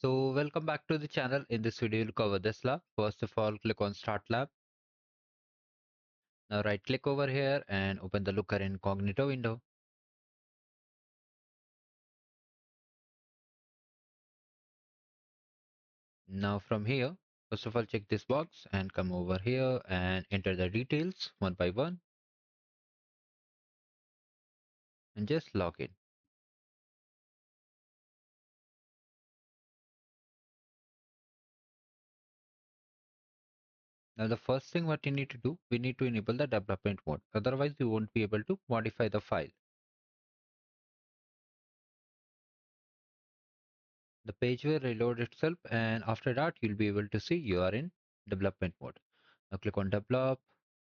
So welcome back to the channel. In this video, we'll cover this lab. First of all, click on Start Lab. Now right click over here and open the Looker Incognito window. Now from here, first of all, check this box and come over here and enter the details one by one and just log in. Now the first thing what you need to do, we need to enable the development mode. Otherwise, we won't be able to modify the file. The page will reload itself and after that, you'll be able to see you are in development mode. Now click on Develop,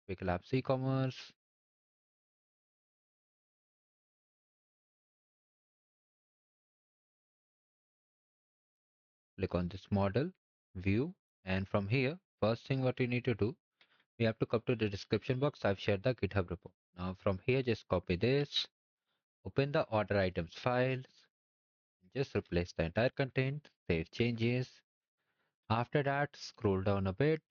Qwiklabs e-commerce. Click on this model, view, and from here, first thing what you need to do, we have to come to the description box. I've shared the GitHub repo. Now from here, just copy this, open the order items files, just replace the entire content, save changes. After that, scroll down a bit.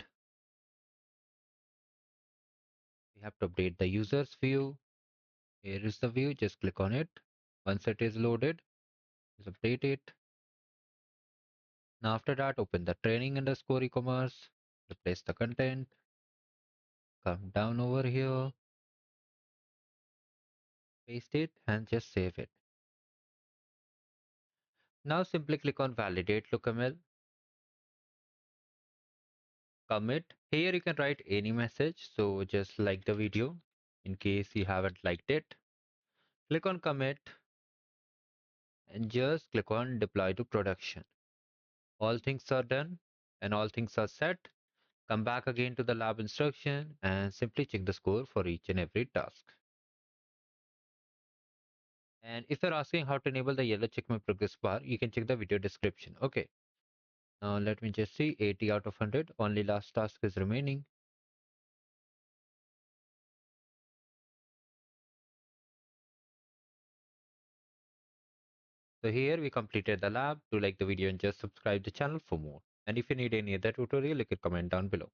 We have to update the users view. Here is the view, just click on it. Once it is loaded, just update it. Now after that, open the training underscore e-commerce, replace the content, come down over here, paste it and just save it. Now simply click on validate LookML, commit. Here you can write any message. So just like the video in case you haven't liked it. Click on commit and just click on deploy to production. All things are done and all things are set. Come back again to the lab instruction and simply check the score for each and every task. And if you're asking how to enable the yellow check my progress bar, you can check the video description. Okay. Now let me just see 80 out of 100. Only last task is remaining. So here we completed the lab. Do like the video and just subscribe the channel for more. And if you need any other tutorial, you can comment down below.